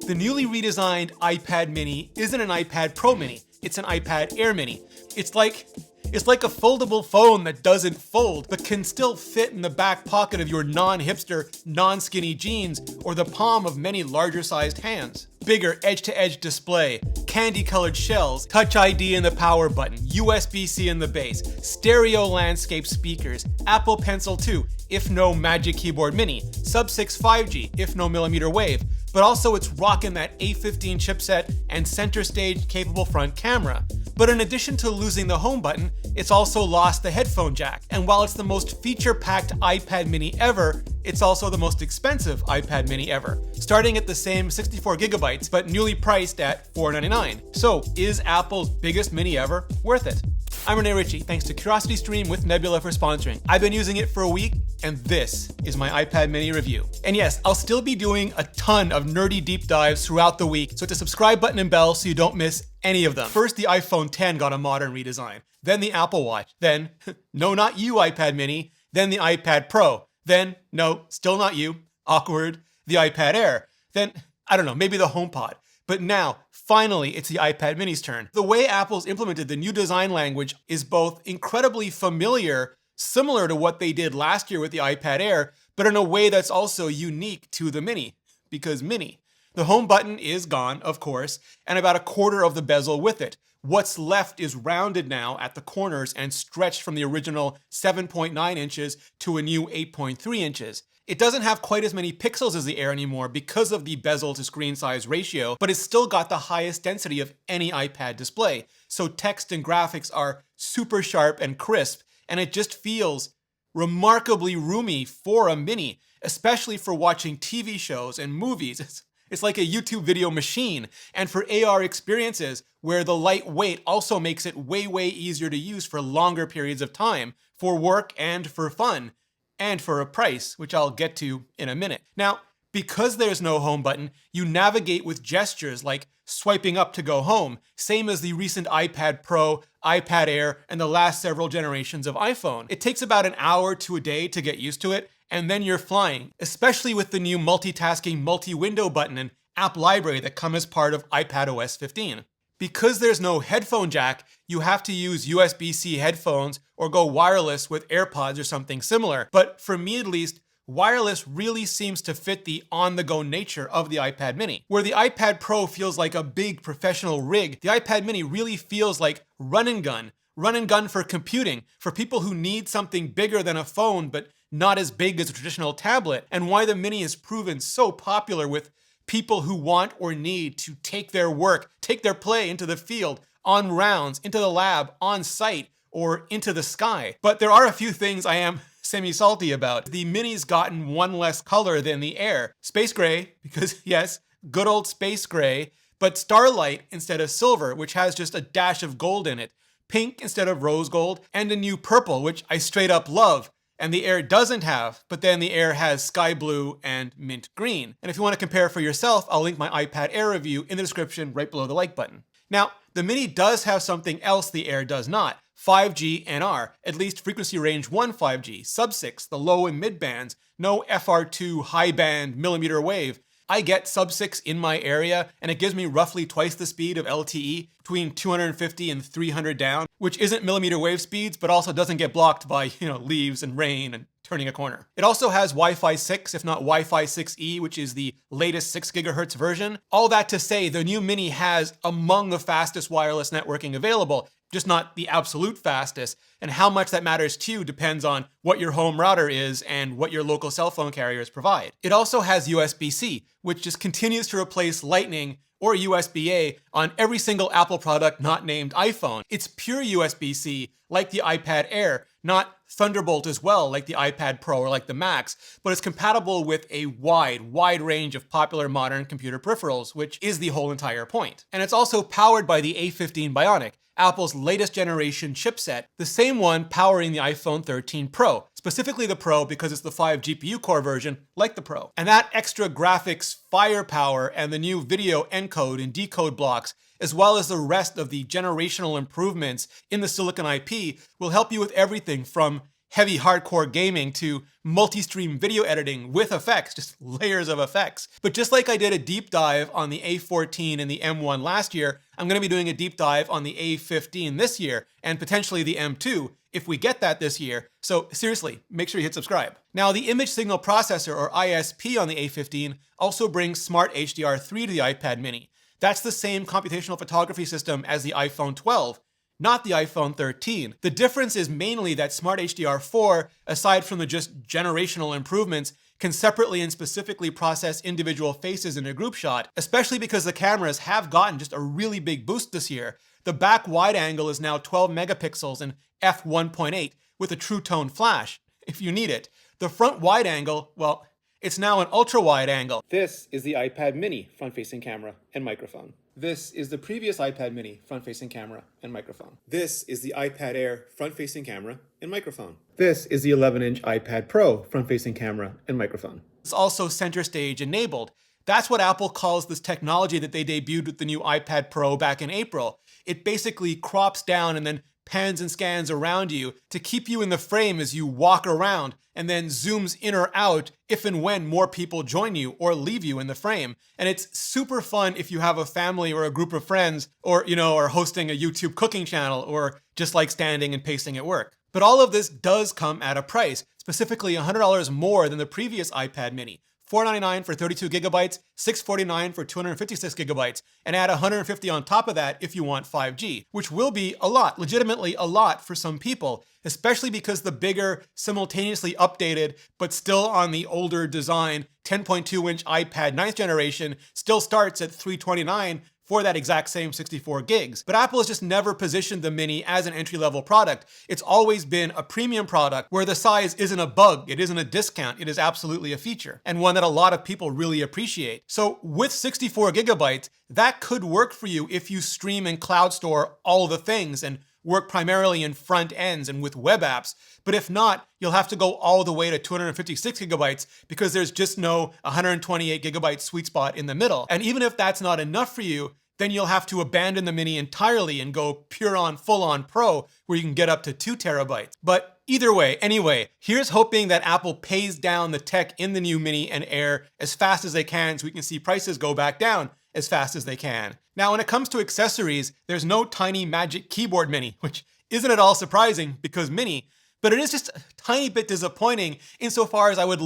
The newly redesigned iPad mini isn't an iPad Pro mini, it's an iPad Air mini. It's like a foldable phone that doesn't fold, but can still fit in the back pocket of your non-hipster, non-skinny jeans or the palm of many larger-sized hands. Bigger edge-to-edge display, candy-colored shells, Touch ID in the power button, USB-C in the base, stereo landscape speakers, Apple Pencil 2, if no Magic Keyboard Mini, sub-6 5G, if no mmWave, but also it's rocking that A15 chipset and center stage capable front camera. But in addition to losing the home button, it's also lost the headphone jack. And while it's the most feature-packed iPad mini ever, it's also the most expensive iPad mini ever, starting at the same 64 gigabytes, but newly priced at $499. So is Apple's biggest mini ever worth it? I'm Rene Ritchie, thanks to CuriosityStream with Nebula for sponsoring. I've been using it for a week, and this is my iPad mini review. And yes, I'll still be doing a ton of nerdy deep dives throughout the week, so hit the subscribe button and bell so you don't miss any of them. First, the iPhone X got a modern redesign, then the Apple Watch, then, no, not you, iPad mini, then the iPad Pro, then, no, still not you, awkward, the iPad Air, then, I don't know, maybe the HomePod. But now, finally, it's the iPad mini's turn. The way Apple's implemented the new design language is both incredibly familiar, similar to what they did last year with the iPad Air, but in a way that's also unique to the mini, because mini. The home button is gone, of course, and about a quarter of the bezel with it. What's left is rounded now at the corners and stretched from the original 7.9 inches to a new 8.3 inches. It doesn't have quite as many pixels as the Air anymore because of the bezel to screen size ratio, but it's still got the highest density of any iPad display. So text and graphics are super sharp and crisp, and it just feels remarkably roomy for a mini, especially for watching TV shows and movies. It's like a YouTube video machine, and for AR experiences where the lightweight also makes it way easier to use for longer periods of time, for work and for fun. And for a price, which I'll get to in a minute. Now, because there's no home button, you navigate with gestures like swiping up to go home, same as the recent iPad Pro, iPad Air, and the last several generations of iPhone. It takes about an hour to a day to get used to it, and then you're flying, especially with the new multitasking multi-window button and app library that come as part of iPadOS 15. Because there's no headphone jack, you have to use USB-C headphones or go wireless with AirPods or something similar. But for me at least, wireless really seems to fit the on-the-go nature of the iPad mini. Where the iPad Pro feels like a big professional rig, the iPad mini really feels like run and gun for computing, for people who need something bigger than a phone but not as big as a traditional tablet, and why the mini has proven so popular with people who want or need to take their work, take their play into the field, on rounds, into the lab, on site, or into the sky. But there are a few things I am semi-salty about. The mini's gotten one less color than the Air. Space gray, because yes, good old space gray, but starlight instead of silver, which has just a dash of gold in it. Pink instead of rose gold, and a new purple, which I straight up love. And the Air doesn't have, but then the Air has sky blue and mint green. And if you want to compare for yourself, I'll link my iPad Air review in the description right below the like button. Now, the Mini does have something else the Air does not. 5G NR, at least frequency range 1 5G, sub-6, the low and mid bands, no FR2 high band mmWave. I get sub-6 in my area, and it gives me roughly twice the speed of LTE, between 250 and 300 down, which isn't mmWave speeds, but also doesn't get blocked by, leaves and rain and turning a corner. It also has Wi-Fi 6, if not Wi-Fi 6E, which is the latest 6 gigahertz version. All that to say, the new Mini has among the fastest wireless networking available, just not the absolute fastest, and how much that matters to you depends on what your home router is and what your local cell phone carriers provide. It also has USB-C, which just continues to replace Lightning or USB-A on every single Apple product not named iPhone. It's pure USB-C, like the iPad Air, not Thunderbolt as well, like the iPad Pro or like the Max, but it's compatible with a wide range of popular modern computer peripherals, which is the whole entire point. And it's also powered by the A15 Bionic, Apple's latest generation chipset, the same one powering the iPhone 13 Pro, specifically the Pro because it's the 5 GPU core version like the Pro. And that extra graphics firepower and the new video encode and decode blocks, as well as the rest of the generational improvements in the silicon IP, will help you with everything from heavy hardcore gaming to multi-stream video editing with effects, just layers of effects. But just like I did a deep dive on the A14 and the M1 last year, I'm going to be doing a deep dive on the A15 this year and potentially the M2 if we get that this year. So seriously, make sure you hit subscribe. Now, the image signal processor, or ISP, on the A15 also brings Smart HDR3 to the iPad mini. That's the same computational photography system as the iPhone 12, not the iPhone 13. The difference is mainly that Smart HDR4, aside from the just generational improvements, can separately and specifically process individual faces in a group shot, especially because the cameras have gotten just a really big boost this year. The back wide angle is now 12 megapixels and f1.8 with a true tone flash, if you need it. The front wide angle, well, it's now an ultra wide angle. This is the iPad mini front-facing camera and microphone. This is the previous iPad mini front-facing camera and microphone. This is the iPad Air front-facing camera and microphone. This is the 11-inch iPad Pro front-facing camera and microphone. It's also center stage enabled. That's what Apple calls this technology that they debuted with the new iPad Pro back in April. It basically crops down and then pans and scans around you to keep you in the frame as you walk around, and then zooms in or out if and when more people join you or leave you in the frame. And it's super fun if you have a family or a group of friends, or, are hosting a YouTube cooking channel, or just like standing and pacing at work. But all of this does come at a price, specifically $100 more than the previous iPad mini. $499 for 32 gigabytes, $649 for 256 gigabytes, and add $150 on top of that if you want 5G, which will be a lot, legitimately a lot for some people, especially because the bigger, simultaneously updated, but still on the older design 10.2-inch iPad 9th generation still starts at $329 for that exact same 64 gigs. But Apple has just never positioned the Mini as an entry-level product. It's always been a premium product where the size isn't a bug, it isn't a discount, it is absolutely a feature, and one that a lot of people really appreciate. So with 64 gigabytes, that could work for you if you stream and cloud store all the things and work primarily in front ends and with web apps. But if not, you'll have to go all the way to 256 gigabytes because there's just no 128 gigabyte sweet spot in the middle. And even if that's not enough for you, then you'll have to abandon the Mini entirely and go pure on, full on Pro, where you can get up to 2 terabytes. But either way, anyway, here's hoping that Apple pays down the tech in the new Mini and Air as fast as they can so we can see prices go back down as fast as they can. Now, when it comes to accessories, there's no tiny Magic Keyboard Mini, which isn't at all surprising because Mini, but it is just a tiny bit disappointing insofar as I would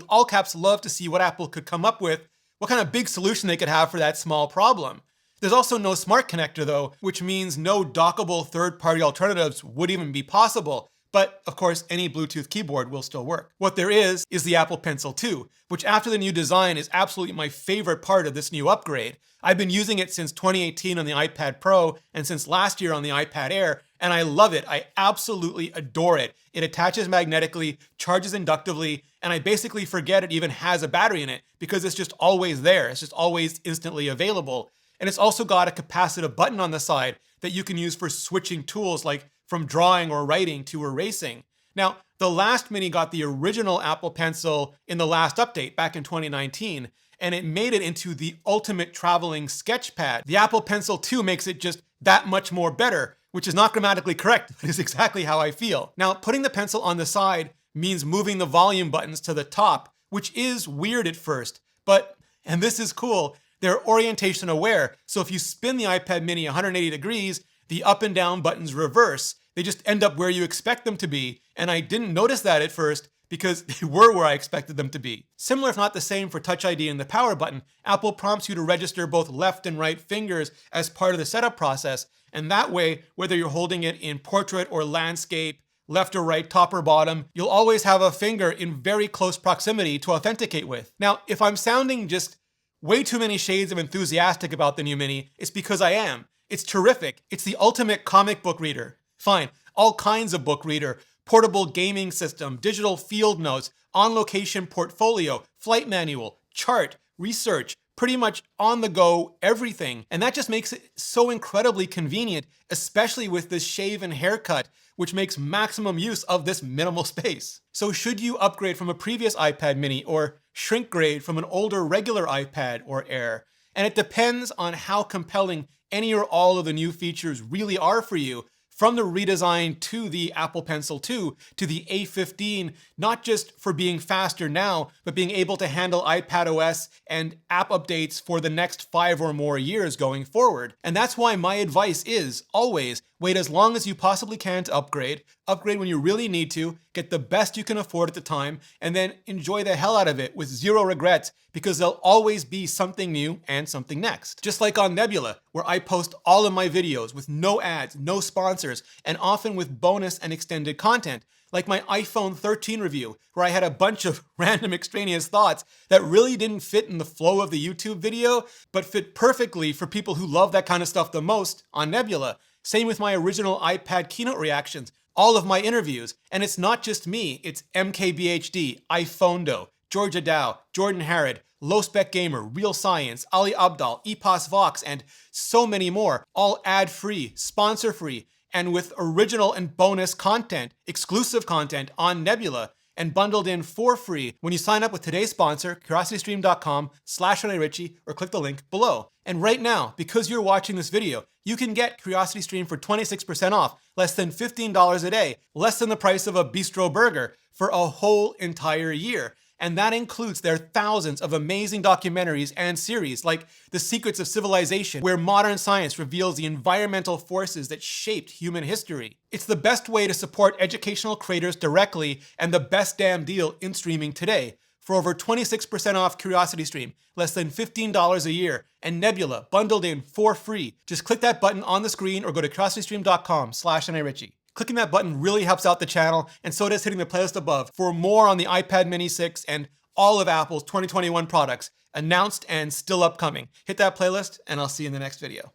all caps love to see what Apple could come up with, what kind of big solution they could have for that small problem. There's also no smart connector though, which means no dockable third-party alternatives would even be possible. But of course, any Bluetooth keyboard will still work. What there is the Apple Pencil 2, which after the new design is absolutely my favorite part of this new upgrade. I've been using it since 2018 on the iPad Pro and since last year on the iPad Air, and I love it. I absolutely adore it. It attaches magnetically, charges inductively, and I basically forget it even has a battery in it because it's just always there. It's just always instantly available. And it's also got a capacitive button on the side that you can use for switching tools like from drawing or writing to erasing. Now, the last Mini got the original Apple Pencil in the last update back in 2019, and it made it into the ultimate traveling sketch pad. The Apple Pencil 2 makes it just that much more better, which is not grammatically correct, but is exactly how I feel. Now, putting the pencil on the side means moving the volume buttons to the top, which is weird at first, but, and this is cool, they're orientation aware. So if you spin the iPad mini 180 degrees, the up and down buttons reverse. They just end up where you expect them to be. And I didn't notice that at first because they were where I expected them to be. Similar, if not the same, for Touch ID and the power button. Apple prompts you to register both left and right fingers as part of the setup process. And that way, whether you're holding it in portrait or landscape, left or right, top or bottom, you'll always have a finger in very close proximity to authenticate with. Now, if I'm sounding just way too many shades of enthusiastic about the new Mini, it's because I am. It's terrific. It's the ultimate comic book reader. Fine, all kinds of book reader, portable gaming system, digital field notes, on-location portfolio, flight manual, chart, research, pretty much on the go everything. And that just makes it so incredibly convenient, especially with this shave and haircut, which makes maximum use of this minimal space. So should you upgrade from a previous iPad mini or shrink grade from an older regular iPad or Air? And it depends on how compelling any or all of the new features really are for you. from the redesign to the Apple Pencil 2 to the A15, not just for being faster now, but being able to handle iPadOS and app updates for the next 5 or more years going forward. And that's why my advice is always wait as long as you possibly can to upgrade. Upgrade when you really need to, get the best you can afford at the time, and then enjoy the hell out of it with zero regrets, because there'll always be something new and something next. Just like on Nebula, where I post all of my videos with no ads, no sponsors, and often with bonus and extended content. Like my iPhone 13 review, where I had a bunch of random extraneous thoughts that really didn't fit in the flow of the YouTube video, but fit perfectly for people who love that kind of stuff the most on Nebula. Same with my original iPad keynote reactions, all of my interviews. And it's not just me, it's MKBHD, iPhondo, Georgia Dow, Jordan Harrod, Low Spec Gamer, Real Science, Ali Abdal, Epos Vox, and so many more, all ad-free, sponsor-free, and with original and bonus content, exclusive content on Nebula, and bundled in for free when you sign up with today's sponsor, curiositystream.com/Rene Ritchie, or click the link below. And right now, because you're watching this video, you can get CuriosityStream for 26% off, less than $15 a day, less than the price of a bistro burger, for a whole entire year. And that includes their thousands of amazing documentaries and series like The Secrets of Civilization, where modern science reveals the environmental forces that shaped human history. It's the best way to support educational creators directly and the best damn deal in streaming today. For over 26% off CuriosityStream, less than $15 a year, and Nebula bundled in for free. Just click that button on the screen or go to curiositystream.com/Rene Ritchie. Clicking that button really helps out the channel, and so does hitting the playlist above for more on the iPad Mini 6 and all of Apple's 2021 products, announced and still upcoming. Hit that playlist, and I'll see you in the next video.